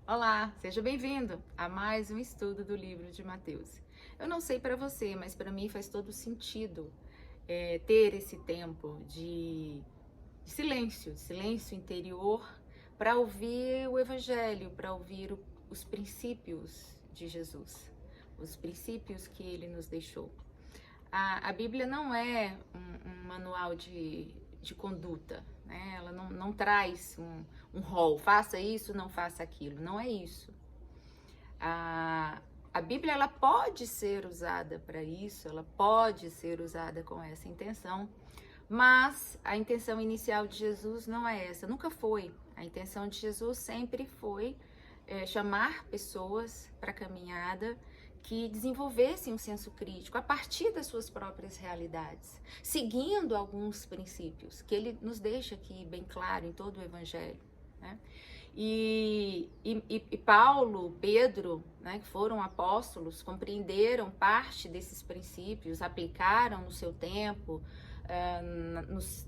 Olá, seja bem-vindo a mais um estudo do livro de Mateus. Eu não sei para você, mas para mim faz todo sentido ter esse tempo de silêncio interior, para ouvir o Evangelho, para ouvir os princípios de Jesus, os princípios que ele nos deixou. A Bíblia não é um manual de conduta, né? Ela não traz um rol, faça isso, não faça aquilo, não é isso. A Bíblia ela pode ser usada para isso, ela pode ser usada com essa intenção, mas a intenção inicial de Jesus não é essa, nunca foi. A intenção de Jesus sempre foi chamar pessoas para a caminhada que desenvolvessem um senso crítico a partir das suas próprias realidades, seguindo alguns princípios que ele nos deixa aqui bem claro em todo o Evangelho, né? E Paulo, Pedro, né, que foram apóstolos, compreenderam parte desses princípios, aplicaram no seu tempo,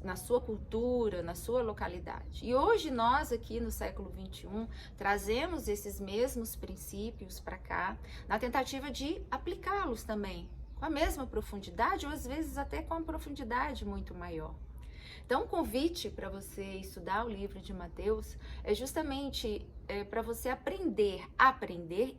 na sua cultura, na sua localidade. E hoje nós aqui no século XXI trazemos esses mesmos princípios para cá, na tentativa de aplicá-los também, com a mesma profundidade, ou às vezes até com uma profundidade muito maior. Então, o convite para você estudar o livro de Mateus é justamente para você aprender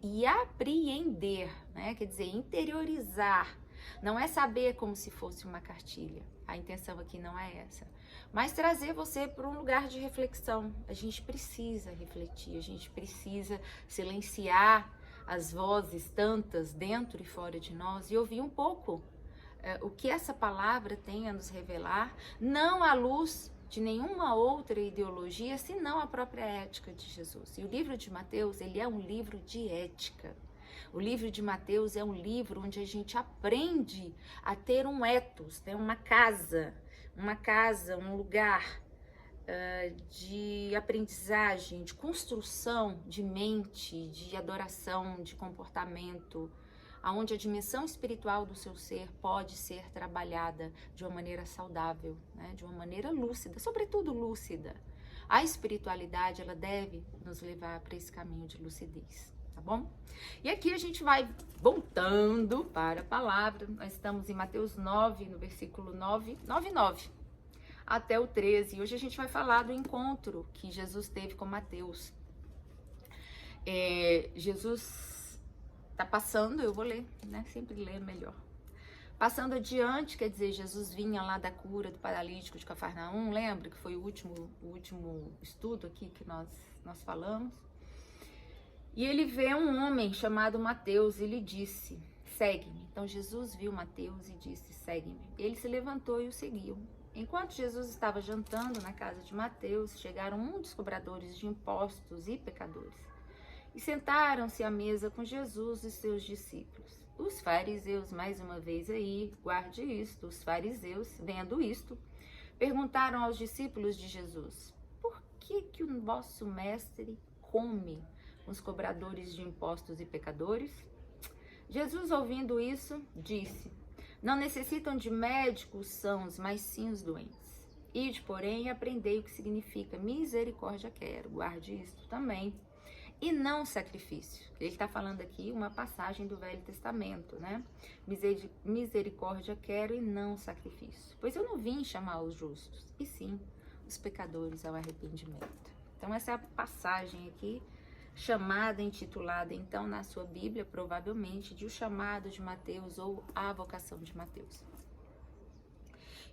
e apreender, né? Quer dizer, interiorizar. Não é saber como se fosse uma cartilha. A intenção aqui não é essa. Mas trazer você para um lugar de reflexão. A gente precisa refletir, a gente precisa silenciar as vozes tantas dentro e fora de nós e ouvir um pouco o que essa palavra tem a nos revelar, não à luz de nenhuma outra ideologia, senão a própria ética de Jesus. E o livro de Mateus, ele é um livro de ética. O livro de Mateus é um livro onde a gente aprende a ter um ethos, né? Uma casa, um lugar de aprendizagem, de construção de mente, de adoração, de comportamento, onde a dimensão espiritual do seu ser pode ser trabalhada de uma maneira saudável, né? De uma maneira lúcida, sobretudo lúcida. A espiritualidade, ela deve nos levar para esse caminho de lucidez, tá bom? E aqui a gente vai voltando para a palavra. Nós estamos em Mateus 9, no versículo 9, 9, até o 13. E hoje a gente vai falar do encontro que Jesus teve com Mateus. Jesus tá passando, eu vou ler, né? Sempre ler melhor. Passando adiante, quer dizer, Jesus vinha lá da cura do paralítico de Cafarnaum, lembra que foi o último estudo aqui que nós falamos? E ele vê um homem chamado Mateus e lhe disse, segue-me. Então Jesus viu Mateus e disse, segue-me. Ele se levantou e o seguiu. Enquanto Jesus estava jantando na casa de Mateus, chegaram muitos cobradores de impostos e pecadores. E sentaram-se à mesa com Jesus e seus discípulos. Os fariseus, mais uma vez aí, guarde isto, os fariseus, vendo isto, perguntaram aos discípulos de Jesus, por que o vosso mestre come com os cobradores de impostos e pecadores? Jesus, ouvindo isso, disse, não necessitam de médicos sãos, mas sim os doentes. Ide, porém, aprendei o que significa misericórdia quero, guarde isto também. E não sacrifício. Ele está falando aqui uma passagem do Velho Testamento, né? Misericórdia quero e não sacrifício. Pois eu não vim chamar os justos, e sim os pecadores ao arrependimento. Então essa é a passagem aqui, chamada, intitulada então na sua Bíblia, provavelmente, de O Chamado de Mateus ou A Vocação de Mateus.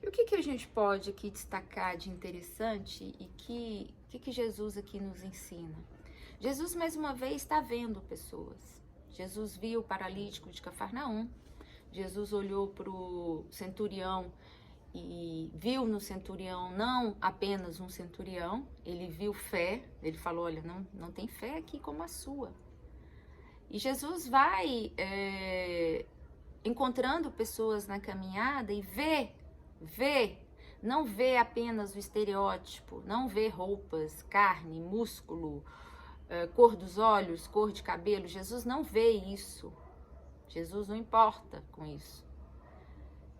E o que a gente pode aqui destacar de interessante e que Jesus aqui nos ensina? Jesus, mais uma vez, está vendo pessoas. Jesus viu o paralítico de Cafarnaum. Jesus olhou para o centurião e viu no centurião não apenas um centurião, ele viu fé. Ele falou, olha, não tem fé aqui como a sua. E Jesus vai encontrando pessoas na caminhada e não vê apenas o estereótipo, não vê roupas, carne, músculo, cor dos olhos, cor de cabelo. Jesus não vê isso. Jesus não importa com isso.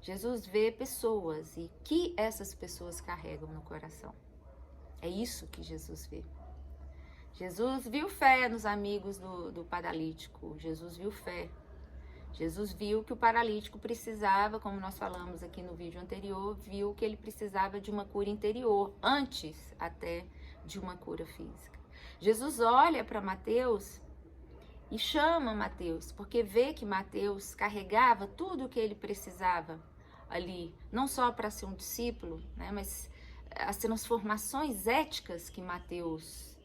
Jesus vê pessoas e que essas pessoas carregam no coração. É isso que Jesus vê. Jesus viu fé nos amigos do paralítico. Jesus viu fé. Jesus viu que o paralítico precisava, como nós falamos aqui no vídeo anterior, viu que ele precisava de uma cura interior, antes até de uma cura física. Jesus olha para Mateus e chama Mateus, porque vê que Mateus carregava tudo o que ele precisava ali, não só para ser um discípulo, né, mas as transformações éticas que Mateus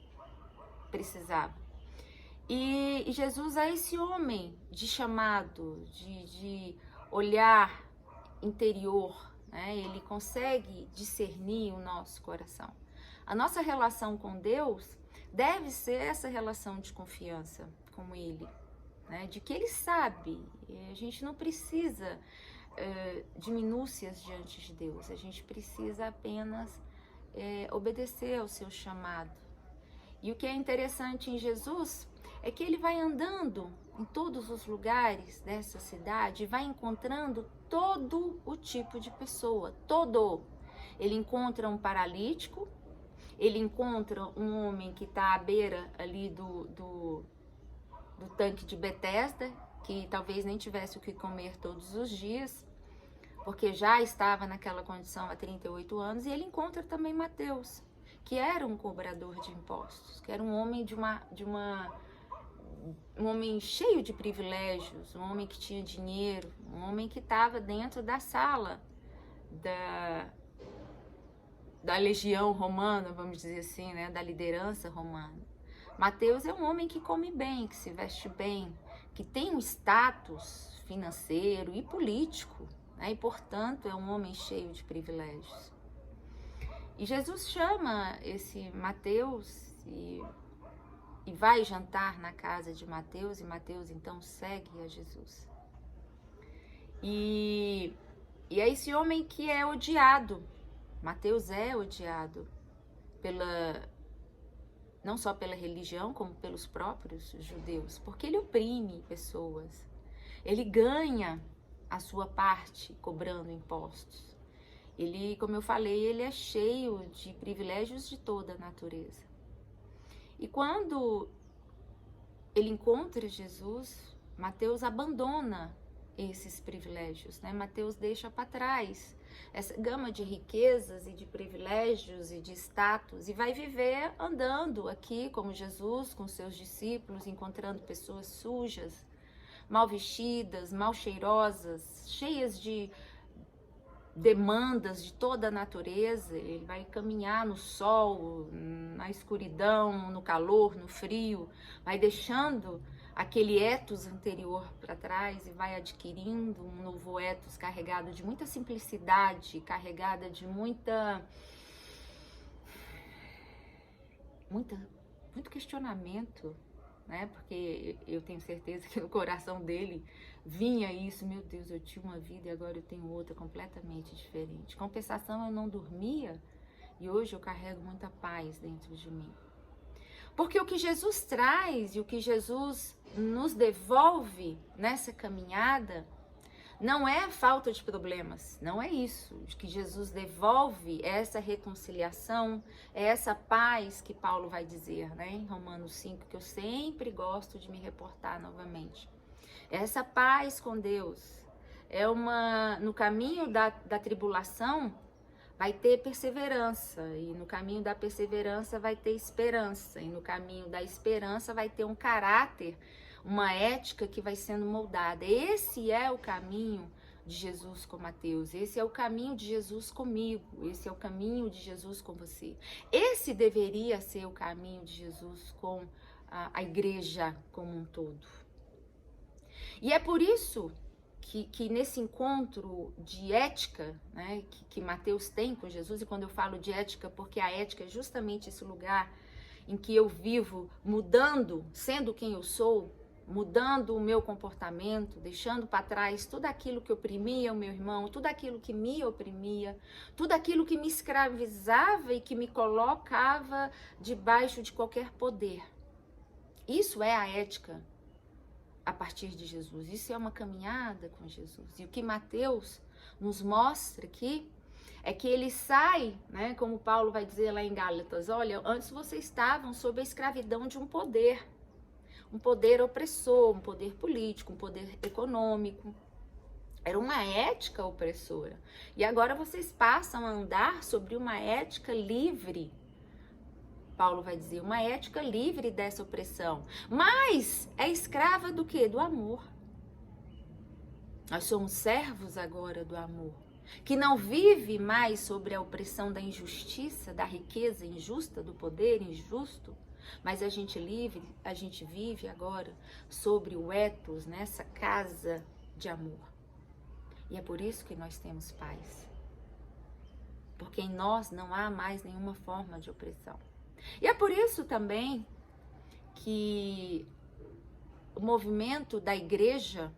precisava. E Jesus é esse homem de chamado, de olhar interior, né? Ele consegue discernir o nosso coração. A nossa relação com Deus deve ser essa relação de confiança com Ele, né? De que Ele sabe. A gente não precisa de minúcias diante de Deus, a gente precisa apenas obedecer ao seu chamado. E o que é interessante em Jesus é que ele vai andando em todos os lugares dessa cidade e vai encontrando todo o tipo de pessoa, todo. Ele encontra um paralítico, ele encontra um homem que está à beira ali do tanque de Betesda, que talvez nem tivesse o que comer todos os dias, porque já estava naquela condição há 38 anos, e ele encontra também Mateus, que era um cobrador de impostos, que era um homem um homem cheio de privilégios, um homem que tinha dinheiro, um homem que estava dentro da sala da legião romana, vamos dizer assim, né, da liderança romana. Mateus é um homem que come bem, que se veste bem, que tem um status financeiro e político, né, e portanto é um homem cheio de privilégios. E Jesus chama esse Mateus e vai jantar na casa de Mateus, e Mateus então segue a Jesus. E é esse homem que é odiado. Mateus é odiado não só pela religião, como pelos próprios judeus, porque ele oprime pessoas. Ele ganha a sua parte cobrando impostos. Ele, como eu falei, ele é cheio de privilégios de toda a natureza. E quando ele encontra Jesus, Mateus abandona esses privilégios, né? Mateus deixa para trás essa gama de riquezas e de privilégios e de status e vai viver andando aqui como Jesus, com seus discípulos, encontrando pessoas sujas, mal vestidas, mal cheirosas, cheias de demandas de toda a natureza. Ele vai caminhar no sol, na escuridão, no calor, no frio, vai deixando aquele ethos anterior para trás e vai adquirindo um novo ethos carregado de muita simplicidade, carregada de muito questionamento, né? Porque eu tenho certeza que no coração dele vinha isso: meu Deus, eu tinha uma vida e agora eu tenho outra completamente diferente. Compensação, eu não dormia e hoje eu carrego muita paz dentro de mim. Porque o que Jesus traz e o que Jesus nos devolve nessa caminhada não é falta de problemas, não é isso. O que Jesus devolve é essa reconciliação, é essa paz que Paulo vai dizer, né, em Romanos 5, que eu sempre gosto de me reportar novamente. Essa paz com Deus é no caminho da tribulação vai ter perseverança, e no caminho da perseverança vai ter esperança, e no caminho da esperança vai ter um caráter, uma ética que vai sendo moldada. Esse é o caminho de Jesus com Mateus, esse é o caminho de Jesus comigo, esse é o caminho de Jesus com você. Esse deveria ser o caminho de Jesus com a igreja como um todo. E é por isso que nesse encontro de ética, né, que Mateus tem com Jesus, e quando eu falo de ética, porque a ética é justamente esse lugar em que eu vivo mudando, sendo quem eu sou, mudando o meu comportamento, deixando para trás tudo aquilo que oprimia o meu irmão, tudo aquilo que me oprimia, tudo aquilo que me escravizava e que me colocava debaixo de qualquer poder. Isso é a ética a partir de Jesus. Isso é uma caminhada com Jesus. E o que Mateus nos mostra aqui É que ele sai, né, como Paulo vai dizer lá em Gálatas, olha, antes vocês estavam sob a escravidão de um poder opressor, um poder político, um poder econômico. Era uma ética opressora. E agora vocês passam a andar sobre uma ética livre. Paulo vai dizer, uma ética livre dessa opressão. Mas é escrava do quê? Do amor. Nós somos servos agora do amor, que não vive mais sobre a opressão da injustiça, da riqueza injusta, do poder injusto, mas a gente vive agora sobre o ethos, nessa casa de amor. E é por isso que nós temos paz. Porque em nós não há mais nenhuma forma de opressão. E é por isso também que o movimento da igreja,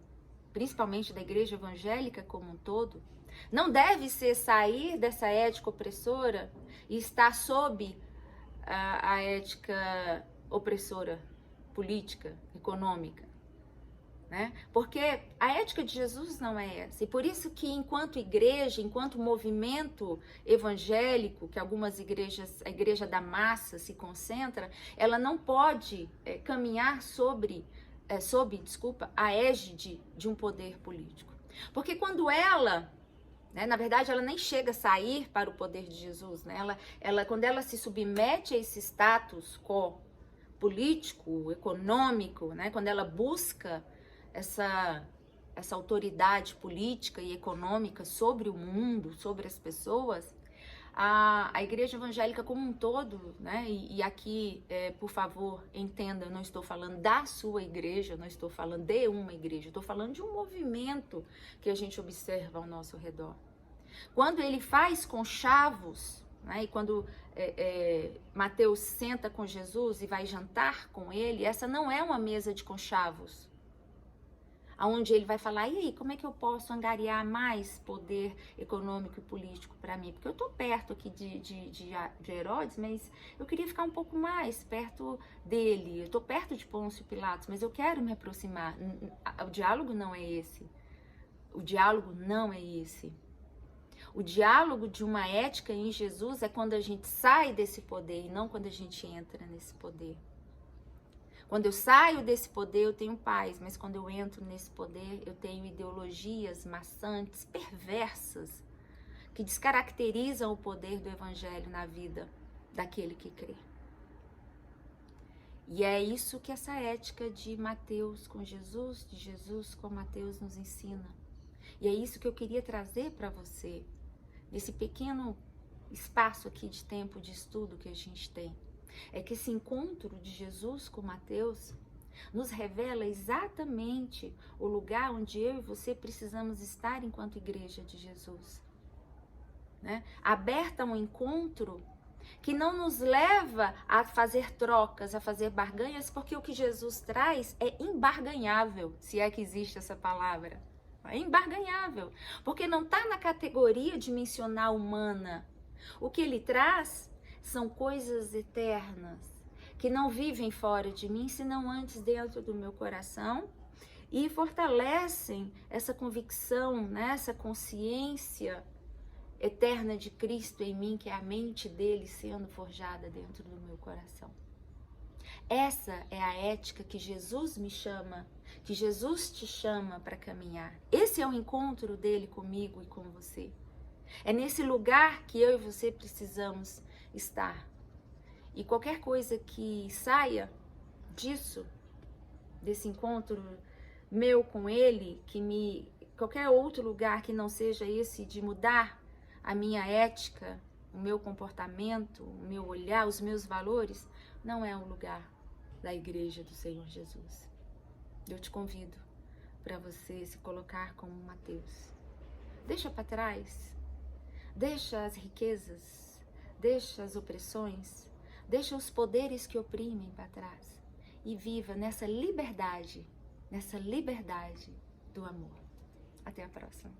principalmente da igreja evangélica como um todo, não deve ser sair dessa ética opressora e estar sob a ética opressora política, econômica, né? Porque a ética de Jesus não é essa. E por isso que enquanto igreja, enquanto movimento evangélico, que algumas igrejas, a igreja da massa se concentra, ela não pode caminhar sob a égide de um poder político. Porque quando ela, né, na verdade, ela nem chega a sair para o poder de Jesus, né? Quando ela se submete a esse status quo político, econômico, né? Quando ela busca essa autoridade política e econômica sobre o mundo, sobre as pessoas, a igreja evangélica como um todo, né? E aqui, por favor, entenda, eu não estou falando da sua igreja, eu não estou falando de uma igreja, eu estou falando de um movimento que a gente observa ao nosso redor. Quando ele faz conchavos, né? E quando Mateus senta com Jesus e vai jantar com ele, essa não é uma mesa de conchavos, onde ele vai falar, e aí, como é que eu posso angariar mais poder econômico e político para mim? Porque eu estou perto aqui de Herodes, mas eu queria ficar um pouco mais perto dele. Eu estou perto de Pôncio Pilatos, mas eu quero me aproximar. O diálogo não é esse. O diálogo não é esse. O diálogo de uma ética em Jesus é quando a gente sai desse poder e não quando a gente entra nesse poder. Quando eu saio desse poder, eu tenho paz, mas quando eu entro nesse poder, eu tenho ideologias maçantes, perversas, que descaracterizam o poder do evangelho na vida daquele que crê. E é isso que essa ética de Mateus com Jesus, de Jesus com Mateus nos ensina. E é isso que eu queria trazer para você, nesse pequeno espaço aqui de tempo de estudo que a gente tem. É que esse encontro de Jesus com Mateus nos revela exatamente o lugar onde eu e você precisamos estar enquanto igreja de Jesus, né? Aberta a um encontro que não nos leva a fazer trocas, a fazer barganhas, porque o que Jesus traz é embarganhável, se é que existe essa palavra. É embarganhável, porque não está na categoria dimensional humana. O que ele traz são coisas eternas, que não vivem fora de mim, senão antes dentro do meu coração, e fortalecem essa convicção, né, essa consciência eterna de Cristo em mim, que é a mente dele sendo forjada dentro do meu coração. Essa é a ética que Jesus me chama, que Jesus te chama para caminhar. Esse é o encontro dele comigo e com você. É nesse lugar que eu e você precisamos estar. E qualquer coisa que saia disso, desse encontro meu com ele, qualquer outro lugar que não seja esse de mudar a minha ética, o meu comportamento, o meu olhar, os meus valores, não é o lugar da igreja do Senhor Jesus. Eu te convido para você se colocar como Mateus. Deixa para trás, deixa as riquezas, deixa as opressões, deixa os poderes que oprimem para trás e viva nessa liberdade do amor. Até a próxima.